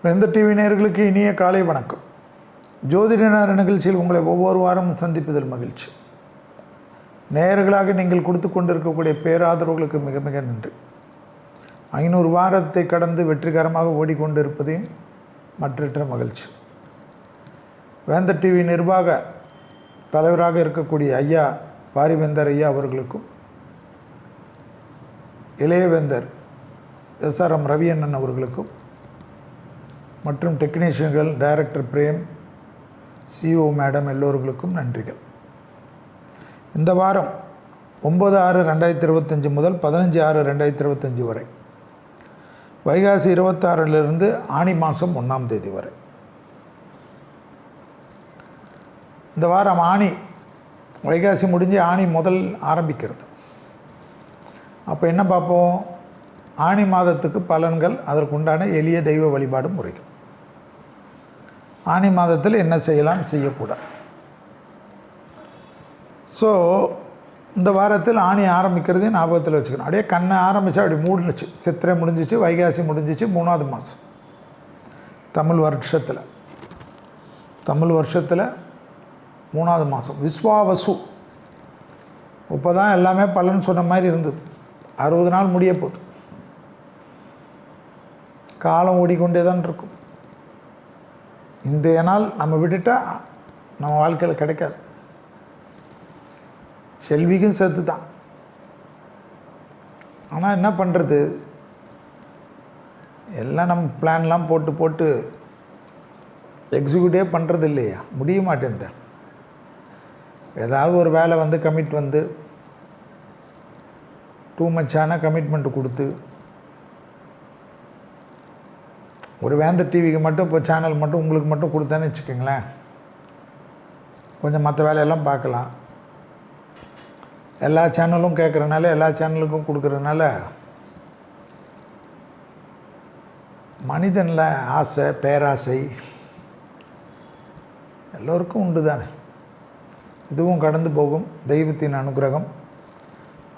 எந்த டிவி நேயர்களுக்கு இனிய காலை வணக்கம். ஜோதிட நேர நிகழ்ச்சியில் உங்களை ஒவ்வொரு வாரமும் சந்திப்பதில் மகிழ்ச்சி. நேயர்களாக நீங்கள் கொடுத்து கொண்டிருக்கக்கூடிய பேராதரவுகளுக்கு மிக மிக நன்றி. 500 வாரத்தை கடந்து வெற்றிகரமாக ஓடிக்கொண்டிருப்பதையும் மற்றற்ற மகிழ்ச்சி. வேந்த டிவி நிர்வாக தலைவராக இருக்கக்கூடிய ஐயா பாரிவேந்தர் ஐயா அவர்களுக்கும், இளையவேந்தர் SRM ரவி அண்ணன் அவர்களுக்கும் மற்றும் டெக்னீஷியன்கள், டைரக்டர் பிரேம், CEO மேடம் எல்லோர்களுக்கும் நன்றிகள். இந்த வாரம் 9/6/2025 முதல் 15/6/2025 வரை, வைகாசி 26 ஆனி மாதம் 1ஆம் தேதி வரை. இந்த வாரம் ஆனி, வைகாசி முடிஞ்சு ஆனி முதல் ஆரம்பிக்கிறது. அப்போ என்ன பார்ப்போம்? ஆனி மாதத்துக்கு பலன்கள், அதற்குண்டான எளிய தெய்வ வழிபாடு முறைகள். ஆனி மாதத்தில் என்ன செய்யலாம், செய்யக்கூடாது. ஸோ இந்த வாரத்தில் ஆனி ஆரம்பிக்கிறதே ஞாபகத்தில் வச்சுக்கணும். அப்படியே கண்ணை ஆரம்பித்தா அப்படி மூடினுச்சு. சித்திரை முடிஞ்சிச்சு, வைகாசி முடிஞ்சிச்சு, 3ஆவது மாதம் தமிழ் வருஷத்தில் 3ஆவது மாதம் விஸ்வாவசு. இப்போ தான் எல்லாமே பலன் சொன்ன மாதிரி இருந்தது. 60 நாள் முடிய போகுது. காலம் ஓடிக்கொண்டே தான் இருக்கும். இந்த நாள் நம்ம விட்டுட்டால் நம்ம வாழ்க்கையில் கிடைக்காது. செல்விக்கும் சேர்த்து தான். ஆனால் என்ன பண்ணுறது, எல்லாம் நம்ம பிளான்லாம் போட்டு எக்ஸிக்யூட்டிவே பண்ணுறது இல்லையா, முடிய மாட்டேன். ஏதாவது ஒரு வேலை வந்து டூ மச்சான கமிட்மெண்ட்டு கொடுத்து, ஒரு வேந்த டிவிக்கு மட்டும் இப்போ சேனல் மட்டும் உங்களுக்கு மட்டும் கொடுத்தேன்னு வச்சுக்கோங்களேன், கொஞ்சம் மற்ற வேலையெல்லாம் பார்க்கலாம். எல்லா சேனலும் கேட்குறதுனால, எல்லா சேனலுக்கும் கொடுக்குறதுனால மனிதனில் ஆசை, பேராசை எல்லோருக்கும் உண்டு தானே. இதுவும் கடந்து போகும். தெய்வத்தின் அனுகிரகம்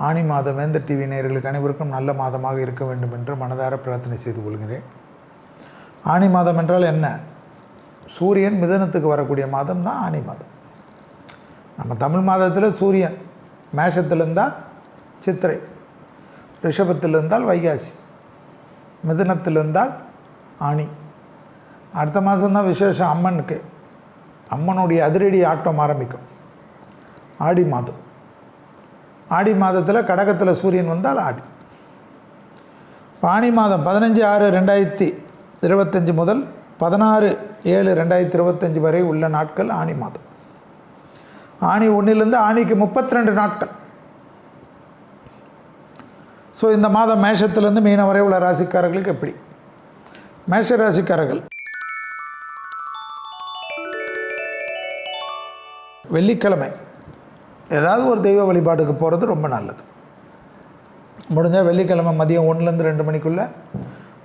ஆனி மாதம் வேந்த டிவி நேயர்களுக்கு அனைவருக்கும் நல்ல மாதமாக இருக்க வேண்டும் என்று மனதார பிரார்த்தனை செய்து கொள்கிறேன். ஆனி மாதம் என்றால் என்ன? சூரியன் மிதனத்துக்கு வரக்கூடிய மாதம் தான் ஆனி மாதம். நம்ம தமிழ் மாதத்தில் சூரியன் மேஷத்தில் இருந்தால் சித்திரை, ரிஷபத்தில் இருந்தால் வைகாசி, மிதனத்தில் இருந்தால் ஆனி. அடுத்த மாதம்தான் விசேஷம் அம்மனுக்கு. அம்மனுடைய அதிரடி ஆட்டம் ஆரம்பிக்கும் ஆடி மாதம். ஆடி மாதத்தில் கடகத்தில் சூரியன் வந்தால் ஆடி. ஆனி மாதம் 15/6/2025 முதல் 16/7/2025 வரை உள்ள நாட்கள் ஆனி மாதம். ஆனி 1 ஆனிக்கு 32 நாட்கள். ஸோ இந்த மாதம் மேஷத்துலேருந்து மீனம் வரை உள்ள ராசிக்காரர்களுக்கு எப்படி? மேஷ ராசிக்காரர்கள் வெள்ளிக்கிழமை ஏதாவது ஒரு தெய்வ வழிபாடுக்கு போகிறது ரொம்ப நல்லது. முடிஞ்சால் வெள்ளிக்கிழமை மதியம் 1-2 மணிக்குள்ளே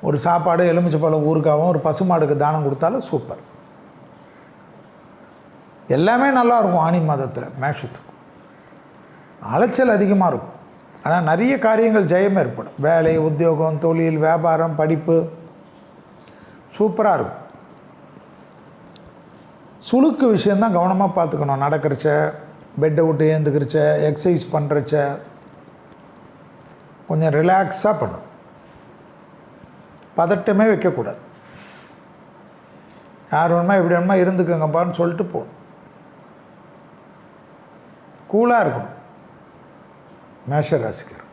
ஒரு சாப்பாடு, எலுமிச்சைப்பழம் ஊறுகாவும் ஒரு பசுமாடுக்கு தானம் கொடுத்தாலும் சூப்பர். எல்லாமே நல்லாயிருக்கும். ஆனி மாதத்தில் மேஷத்துக்கு அலைச்சல் அதிகமாக இருக்கும். ஆனால் நிறைய காரியங்கள் ஜெயம் ஏற்படும். வேலை, உத்தியோகம், தொழில், வியாபாரம், படிப்பு சூப்பராக இருக்கும். சுளுக்கு விஷயந்தான் கவனமாக பார்த்துக்கணும். நடக்கிறச்ச, பெட்டை விட்டு ஏந்துக்கிறச்ச, எக்ஸசைஸ் பண்ணுறச்ச கொஞ்சம் ரிலாக்ஸாக பண்ணும். பதட்டமே வைக்கக்கூடாது. யார் வேணுமா எப்படி வேணுமா இருந்துக்கோங்கப்பான்னு சொல்லிட்டு போகணும். கூலாக இருக்கணும். மேஷ ராசிக்காரர்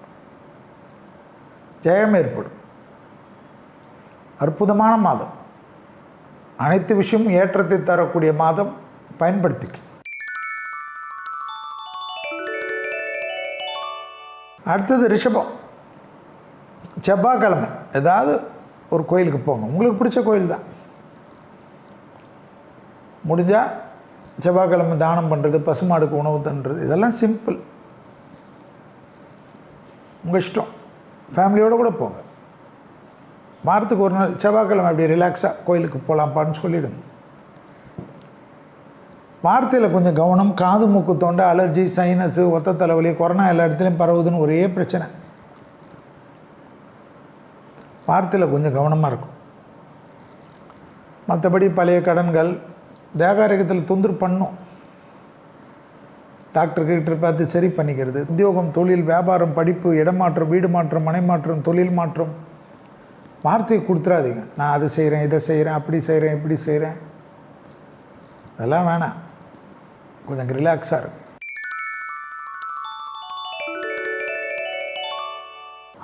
ஜெயம் ஏற்படும். அற்புதமான மாதம். அனைத்து விஷயமும் ஏற்றத்தை தரக்கூடிய மாதம். பயன்படுத்திக்க. அடுத்தது ரிஷபம். செவ்வாய்க்கிழமை ஏதாவது ஒரு கோயிலுக்கு போங்க. உங்களுக்கு பிடிச்ச கோயில் தான். முடிஞ்சால் செவ்வாய்க்கிழமை தானம் பண்ணுறது, பசுமாடுக்கு உணவு தண்டுறது, இதெல்லாம் சிம்பிள். உங்கள் இஷ்டம். ஃபேமிலியோடு கூட போங்க. வாரத்துக்கு ஒரு நாள் செவ்வாய்க்கிழமை அப்படி ரிலாக்ஸாக கோயிலுக்கு போகலாம்ப்பான்னு சொல்லிவிடுங்க. வார்த்தையில் கொஞ்சம் கவனம். காது, மூக்கு, தொண்டை, அலர்ஜி, சைனஸு, ஒத்த தலைவலி, கொரோனா எல்லா இடத்துலையும் பரவுதுன்னு ஒரே பிரச்சனை. வார்த்தையில் கொஞ்சம் கவனமாக இருக்கும். மற்றபடி பழைய கடன்கள் தேகாரகத்தில் தொந்தரவு பண்ணும். டாக்டர்கிட்ட பார்த்து சரி பண்ணிக்கிறது. உத்தியோகம், தொழில், வியாபாரம், படிப்பு, இடமாற்றம், வீடு மாற்றம், மனை மாற்றம், தொழில் மாற்றம். வார்த்தையை கொடுத்துடாதீங்க. நான் அது செய்கிறேன், இதை செய்கிறேன், அப்படி செய்கிறேன், இப்படி செய்கிறேன். அதெல்லாம் வேணாம். கொஞ்சம் ரிலாக்ஸாக இருக்கும்.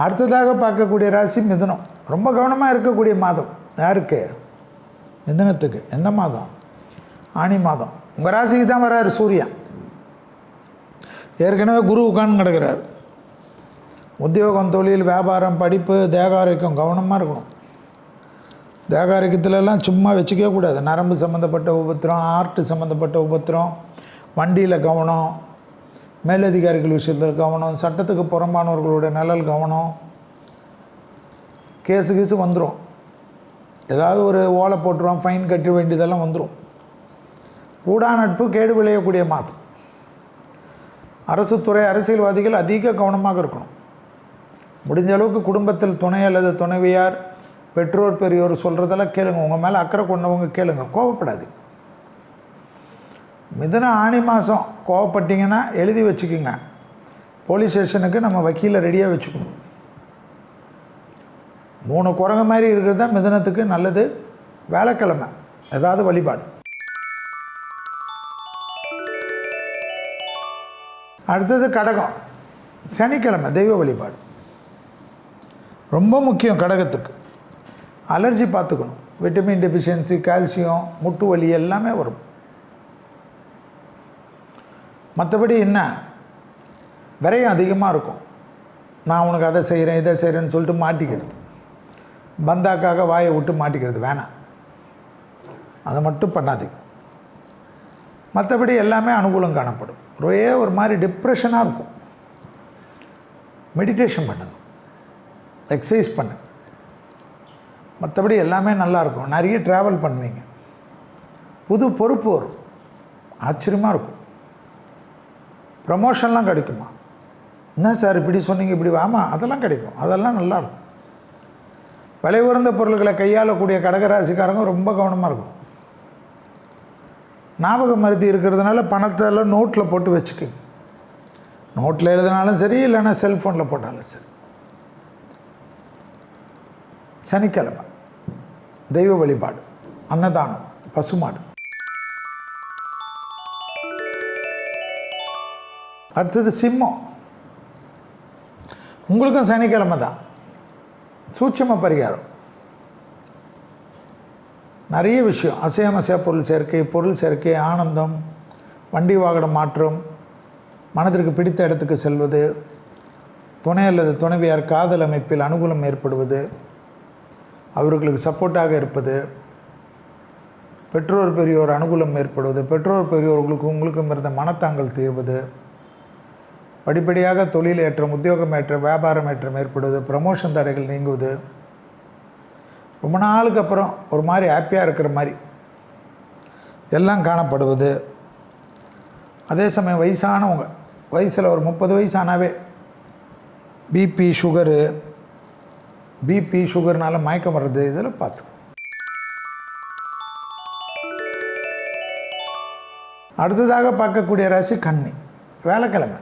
அடுத்ததாக பார்க்கக்கூடிய ராசி மிதுனம். ரொம்ப கவனமாக இருக்கக்கூடிய மாதம் யாருக்கு? மிதுனத்துக்கு. எந்த மாதம்? ஆனி மாதம். உங்கள் ராசிக்கு தான் வராரு சூரியன். ஏற்கனவே குரு உட்கார்ந்து கிடக்கிறார். உத்தியோகம், தொழில், வியாபாரம், படிப்பு, தேகாரோக்கியம் கவனமாக இருக்கணும். தேகாரோக்கியத்திலலாம் சும்மா வச்சுக்கவே கூடாது. நரம்பு சம்மந்தப்பட்ட உபத்திரம், ஆர்ட்டு சம்மந்தப்பட்ட உபத்திரம், வண்டியில் கவனம், மேலதிகாரிகள் விஷயத்தில் கவனம், சட்டத்துக்கு புறம்பானவர்களோட நலல் கவனம். கேஸு வந்துடும். ஏதாவது ஒரு ஓலை போட்டுருவோம், ஃபைன் கட்ட வேண்டியதெல்லாம் வந்துடும். கூடா நட்பு கேடு விளையக்கூடிய மாதம். அரசு துறை, அரசியல்வாதிகள் அதிக கவனமாக இருக்கணும். முடிஞ்ச அளவுக்கு குடும்பத்தில் துணை அல்லது துணைவியார், பெற்றோர், பெரியோர் சொல்கிறதெல்லாம் கேளுங்க. உங்கள் மேலே அக்கறை கொண்டவங்க கேளுங்க, கோவப்படாது. மிதுன ஆனி மாதம் கோவப்பட்டீங்கன்னா எழுதி வச்சுக்கோங்க. போலீஸ் ஸ்டேஷனுக்கு நம்ம வக்கீலை ரெடியாக வச்சுக்கணும். 3 குரங்கு மாதிரி இருக்கிறது தான் மிதுனத்துக்கு நல்லது. வேலைக்கிழமை ஏதாவது வழிபாடு. அடுத்தது கடகம். சனிக்கிழமை தெய்வ வழிபாடு ரொம்ப முக்கியம். கடகத்துக்கு அலர்ஜி பார்த்துக்கணும். விட்டமின் டெஃபிஷியன்சி, கால்சியம், முட்டு வலி எல்லாமே வரும். மற்றபடி என்ன, விரயம் அதிகமாக இருக்கும். நான் உனக்கு அதை செய்கிறேன், இதை செய்கிறேன்னு சொல்லிட்டு மாட்டிக்கிறது. பந்தாக்காக வாயை விட்டு மாட்டிக்கிறது வேணாம். அதை மட்டும் பண்ணாதீங்க. மற்றபடி எல்லாமே அனுகூலம் காணப்படும். ஒரு மாதிரி டிப்ரெஷனாக இருக்கும். மெடிடேஷன் பண்ணுங்க, எக்ஸசைஸ் பண்ணுங்க. மற்றபடி எல்லாமே நல்லாயிருக்கும். நிறைய ட்ராவல் பண்ணுவீங்க. புது பொறுப்பு வரும். ஆச்சரியமாக இருக்கும். ப்ரமோஷன்லாம் கிடைக்குமா? என்ன சார் இப்படி சொன்னீங்க, இப்படி ஆமாம், அதெல்லாம் கிடைக்கும். அதெல்லாம் நல்லாயிருக்கும். விலை உயர்ந்த பொருள்களை கையாளக்கூடிய கடகராசிக்காரங்க ரொம்ப கவனமாக இருக்கும். ஞாபக மருதி இருக்கிறதுனால பணத்தெல்லாம் நோட்டில் போட்டு வச்சுக்கோங்க. நோட்டில் எழுதினாலும் சரி, இல்லைன்னா செல்ஃபோனில் போட்டாலும் சரி. சனிக்கிழமை தெய்வ வழிபாடு, அன்னதானம், பசுமாடு. அடுத்தது சிம்மம். உங்களுக்கும் சனிக்கிழமை தான். சூட்சம பரிகாரம். நிறைய விஷயம். அசையா பொருள் சேர்க்கை, ஆனந்தம், வண்டி வாகன மாற்றம், மனதிற்கு பிடித்த இடத்துக்கு செல்வது, துணை அல்லது துணைவியார் காதல் அமைப்பில் அனுகூலம் ஏற்படுவது, அவர்களுக்கு சப்போர்ட்டாக இருப்பது, பெற்றோர் பெரியோர் அனுகூலம் ஏற்படுவது, பெற்றோர் பெரியோர்களுக்கு உங்களுக்கும் இருந்த மனத்தாங்கல் தீர்வது, படிப்படியாக தொழில் ஏற்றம், உத்தியோகம் ஏற்றம், வியாபாரம் ஏற்றம் ஏற்படுவது, ப்ரமோஷன் தடைகள் நீங்குவது, ரொம்ப நாளுக்கு அப்புறம் ஒரு மாதிரி ஹாப்பியாக இருக்கிற மாதிரி எல்லாம் காணப்படுவது. அதே சமயம் வயசானவங்க, வயசில் ஒரு 30 வயசானாவே பிபி சுகர்னால மயக்கம் வர்றது, இதில் பார்த்து. அடுத்ததாக பார்க்கக்கூடிய ராசி கன்னி. வேலைக்கிழமை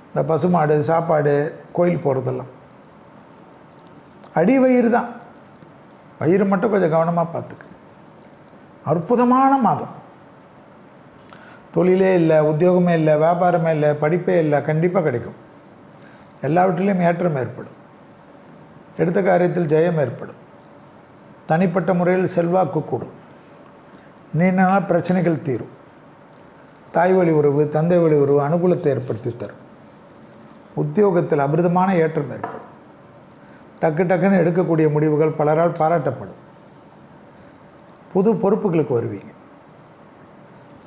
இந்த பசுமாடு, சாப்பாடு, கோயில் போகிறதெல்லாம். அடி வயிறு தான். வயிறு மட்டும் கொஞ்சம் கவனமாக பார்த்துக்கு. அற்புதமான மாதம். தொழிலே இல்லை, உத்தியோகமே இல்லை, வியாபாரமே இல்லை, படிப்பே இல்லை, கண்டிப்பாக கிடைக்கும். எல்லாவற்றிலையும் ஏற்றம் ஏற்படும். எடுத்த காரியத்தில் ஜெயம் ஏற்படும். தனிப்பட்ட முறையில் செல்வாக்கு கூடும். நீண்ட நாள் பிரச்சனைகள் தீரும். தாய் வழி உறவு, தந்தை வழி உறவு அனுகூலத்தை ஏற்படுத்தி தரும். உத்தியோகத்தில் அபிருதமான ஏற்றம் ஏற்படும். டக்குன்னு எடுக்கக்கூடிய முடிவுகள் பலரால் பாராட்டப்படும். புது பொறுப்புகளுக்கு வருவீங்க.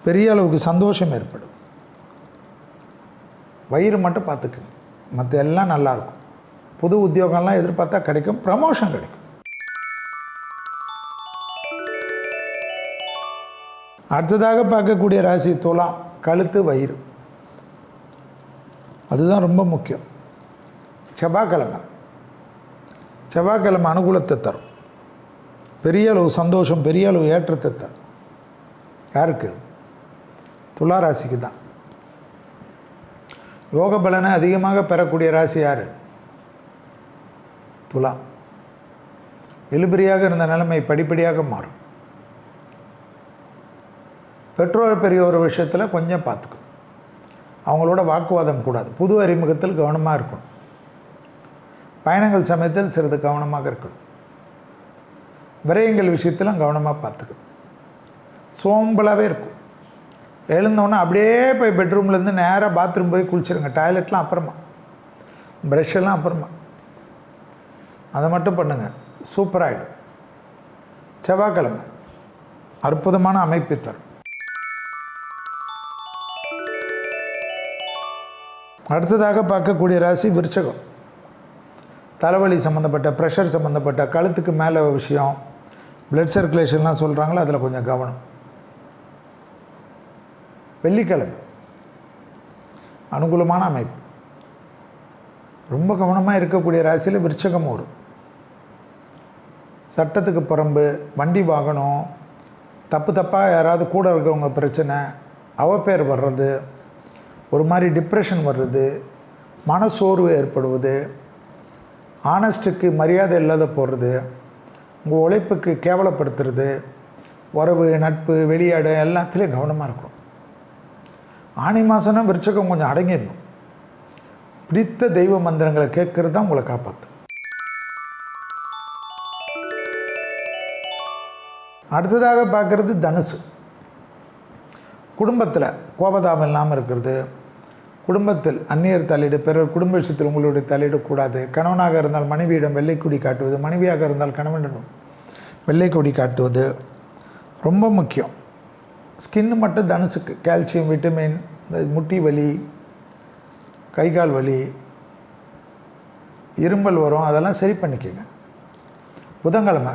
பெரிய அளவுக்கு சந்தோஷம் ஏற்படும். வயிறு மட்டும் பார்த்துக்குங்க, மற்ற எல்லாம் நல்லாயிருக்கும். புது உத்தியோகம்லாம் எதிர்பார்த்தா கிடைக்கும். ப்ரமோஷன் கிடைக்கும். அடுத்ததாக பார்க்கக்கூடிய ராசி துலாம். கழுத்து, வயிறு, அதுதான் ரொம்ப முக்கியம். செவ்வாய்க்கிழமை அனுகூலத்தை தரும். பெரிய அளவு சந்தோஷம், பெரிய அளவு ஏற்றத்தை தரும். யாருக்கு? துலா ராசிக்கு தான். யோக பலனை அதிகமாக பெறக்கூடிய ராசி யார்? துலா. இழுபறியாக இருந்த நிலைமை படிப்படியாக மாறும். பெற்றோர் பெரிய ஒரு விஷயத்தில் கொஞ்சம் பார்த்துக்கணும். அவங்களோட வாக்குவாதம் கூடாது. புது அறிமுகத்தில் கவனமாக இருக்கணும். பயணங்கள் சமயத்தில் சிறிது கவனமாக இருக்கணும். விரயங்கள் விஷயத்திலும் கவனமாக பார்த்துக்கணும். சோம்பலாகவே இருக்கும். எழுந்தோன்னே அப்படியே போய் பெட்ரூம்லேருந்து நேராக பாத்ரூம் போய் குளிச்சிருங்க. டாய்லெட்லாம் அப்புறமா, ப்ரெஷ்ஷெல்லாம் அப்புறமா. அதை மட்டும் பண்ணுங்கள், சூப்பராகிடும். செவ்வாய்க்கிழமை அற்புதமான அமைப்பை தரும். அடுத்ததாக பார்க்கக்கூடிய ராசி விருச்சகம். தலைவலி சம்மந்தப்பட்ட, ப்ரெஷர் சம்மந்தப்பட்ட, கழுத்துக்கு மேலே விஷயம், பிளட் சர்க்குலேஷன்லாம் சொல்கிறாங்களோ அதில் கொஞ்சம் கவனம். வெள்ளிக்கிழமை அனுகூலமான அமைப்பு. ரொம்ப கவனமாக இருக்கக்கூடிய ராசியில் விருச்சகம் வரும். சட்டத்துக்கு புறம்பு, வண்டி வாகனம், தப்பாக யாராவது கூட இருக்கிறவங்க பிரச்சனை, அவப்பேர் வர்றது, ஒரு மாதிரி டிப்ரெஷன் வர்றது, மனசோர்வு ஏற்படுவது, ஆனஸ்ட்டுக்கு மரியாதை இல்லாத போடுறது, உங்கள் உழைப்புக்கு கேவலப்படுத்துறது, உறவு, நட்பு, வெளியாடு எல்லாத்துலேயும் கவனமாக இருக்கும். ஆனி மாதம்னா விருச்சகம் கொஞ்சம் அடங்கிடணும். பிடித்த தெய்வ மந்திரங்களை கேட்கறது தான் உங்களை காப்பாற்றும். அடுத்ததாக பார்க்குறது தனுசு. குடும்பத்தில் கோபதாபம் இல்லாமல் இருக்கிறது, குடும்பத்தில் அந்நியர் தலையீடு, பிறர் குடும்ப விஷயத்தில் உங்களுடைய தலையிடக்கூடாது. கணவனாக இருந்தால் மனைவியிடம் வெள்ளைக்கொடி காட்டுவது, மனைவியாக இருந்தால் கணவனிடம் வெள்ளைக்கொடி காட்டுவது ரொம்ப முக்கியம். ஸ்கின்னு மட்டும் தனுசுக்கு கால்சியம், விட்டமின், இந்த முட்டி வலி, கை கால் வலி, இருமல் வரும், அதெல்லாம் சரி பண்ணிக்கோங்க. புதன்கிழமை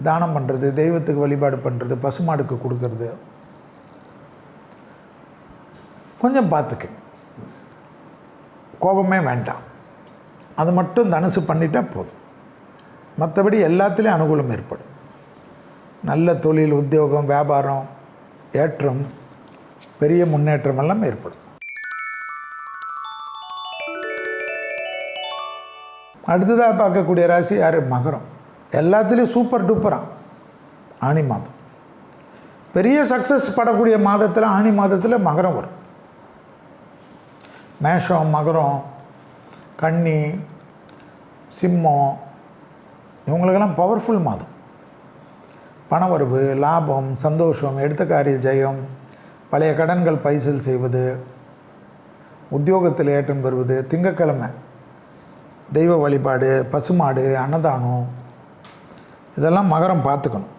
தானம் பண்ணுறது, தெய்வத்துக்கு வழிபாடு பண்ணுறது, பசுமாடுக்கு கொடுக்கறது கொஞ்சம் பார்த்துக்குங்க. கோபமே வேண்டாம். அது மட்டும் தனுசு பண்ணிட்டால் போதும். மற்றபடி எல்லாத்துலேயும் அனுகூலம் ஏற்படும். நல்ல தொழில், உத்தியோகம், வியாபாரம், ஏற்றம், பெரிய முன்னேற்றம் எல்லாம் ஏற்படும். அடுத்ததாக பார்க்கக்கூடிய ராசி யார்? மகரம். எல்லாத்துலேயும் சூப்பர் டூப்பராக ஆனி மாதம். பெரிய சக்ஸஸ் படக்கூடிய மாதத்தில் ஆனி மாதத்தில் மகரம் வரும். மேஷம், மகரம், கன்னி, சிம்மம் இவங்களுக்கெல்லாம் பவர்ஃபுல் மாதம். பணவரவு, லாபம், சந்தோஷம், எடுத்த காரிய ஜெயம், பழைய கடன்கள் பைசல் செய்வது, உத்தியோகத்தில் ஏற்றம் பெறுவது, திங்கட்கிழமை தெய்வ வழிபாடு, பசுமாடு, அன்னதானம் இதெல்லாம் மகரம் பார்த்துக்கணும்.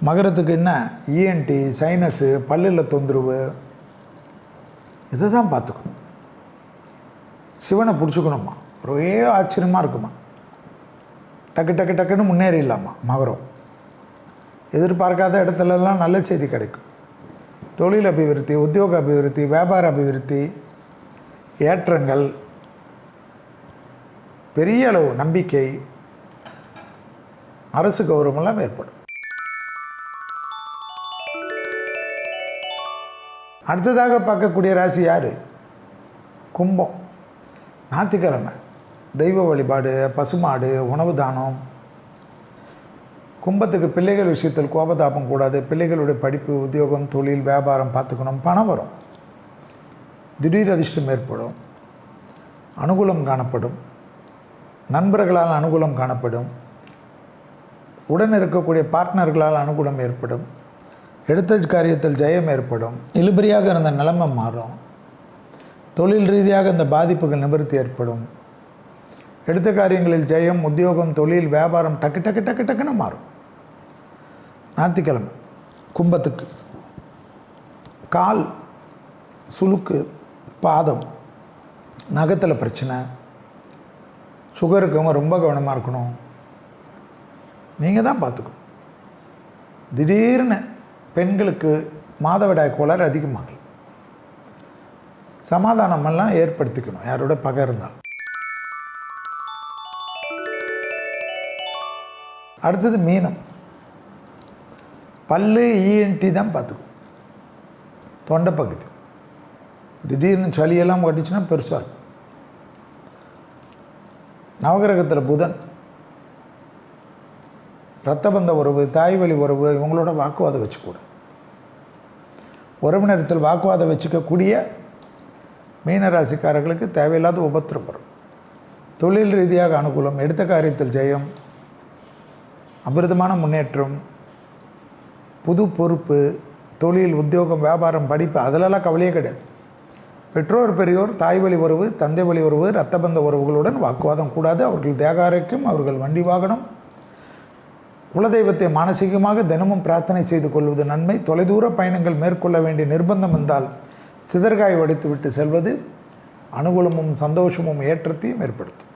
மகரத்துக்கு என்ன? இஎன்டி, சைனஸு, பல்லில் தொந்தரவு இதை தான் பார்த்துக்கணும். சிவனை பிடிச்சிக்கணுமா, ஒரே ஆச்சரியமாக இருக்குமா, டக்கு டக்கு டக்குன்னு முன்னேறிடலாமா. மகரம் எதிர்பார்க்காத இடத்துலலாம் நல்ல செய்தி கிடைக்கும். தொழில் அபிவிருத்தி, உத்தியோக அபிவிருத்தி, வியாபார அபிவிருத்தி, ஏற்றங்கள், பெரிய அளவு நம்பிக்கை, அரசு கௌரவமெல்லாம் ஏற்படும். அடுத்ததாக பார்க்கக்கூடிய ராசி யார்? கும்பம். ஞாயிற்றுக்கிழமை தெய்வ வழிபாடு, பசுமாடு, உணவு தானம். கும்பத்துக்கு பிள்ளைகள் விஷயத்தில் கோபதாபம் கூடாது. பிள்ளைகளுடைய படிப்பு, உத்தியோகம், தொழில், வியாபாரம் பார்த்துக்கணும். பணம் வரும். திடீர் அதிர்ஷ்டம் ஏற்படும். அனுகூலம் காணப்படும். நண்பர்களால் அனுகூலம் காணப்படும். உடன் இருக்கக்கூடிய பார்ட்னர்களால் அனுகூலம் ஏற்படும். எடுத்த காரியத்தில் ஜெயம் ஏற்படும். இழுபறியாக இருந்த நிலைமை மாறும். தொழில் ரீதியாக இந்த பாதிப்புகள் நிவர்த்தி ஏற்படும். எடுத்த காரியங்களில் ஜெயம், உத்தியோகம், தொழில், வியாபாரம் டக்கு டக்கு டக்கு டக்குன்னு மாறும். ஞாயிற்றுக்கிழமை கும்பத்துக்கு கால் சுளுக்கு, பாதம், நகத்தில் பிரச்சனை, சுகர் இருக்கவங்க ரொம்ப கவனமாக இருக்கணும். நீங்கள் தான் பார்த்துக்கணும். திடீர்னு பெண்களுக்கு மாதவிடாய் கோளாறு அதிகமாகலாம். சமாதானமெல்லாம் ஏற்படுத்திக்கணும் யாரோட பகை இருந்தால். அடுத்தது மீனம். பல்லு இஎன்டி தான் பார்த்துக்கும். தொண்டை பகுதி திடீர்னு சளியெல்லாம் கட்டிச்சுன்னா பெருசாக இருக்கும். நவகிரகத்தில் புதன், இரத்தபந்த உறவு, தாய்வழி உறவு, இவங்களோட வாக்குவாதம் வச்சுக்கூடாது. உறவினரத்தில் வாக்குவாதம் வச்சுக்கக்கூடிய மீனராசிக்காரர்களுக்கு தேவையில்லாத உபத்திரம் வரும். தொழில் ரீதியாக அனுகூலம், எடுத்த காரியத்தில் ஜெயம், அபிரிதமான முன்னேற்றம், புது பொறுப்பு, தொழில், உத்தியோகம், வியாபாரம், படிப்பு, அதிலெல்லாம் கவலையே கிடையாது. பெற்றோர், பெரியோர், தாய் வழி உறவு, தந்தை வழி உறவு, இரத்தபந்த உறவுகளுடன் வாக்குவாதம் கூடாது. அவர்கள் தேக ஆரோக்கியம், அவர்கள் வண்டி வாகனம், குலதெய்வத்தை மானசீகமாக தினமும் பிரார்த்தனை செய்து கொள்வது நன்மை. தொலைதூர பயணங்கள் மேற்கொள்ள வேண்டிய நிர்பந்தம் வந்தால் சிதற்காய் வடித்து விட்டு செல்வது அனுகூலமும் சந்தோஷமும் ஏற்றத்தையும் ஏற்படுத்தும்.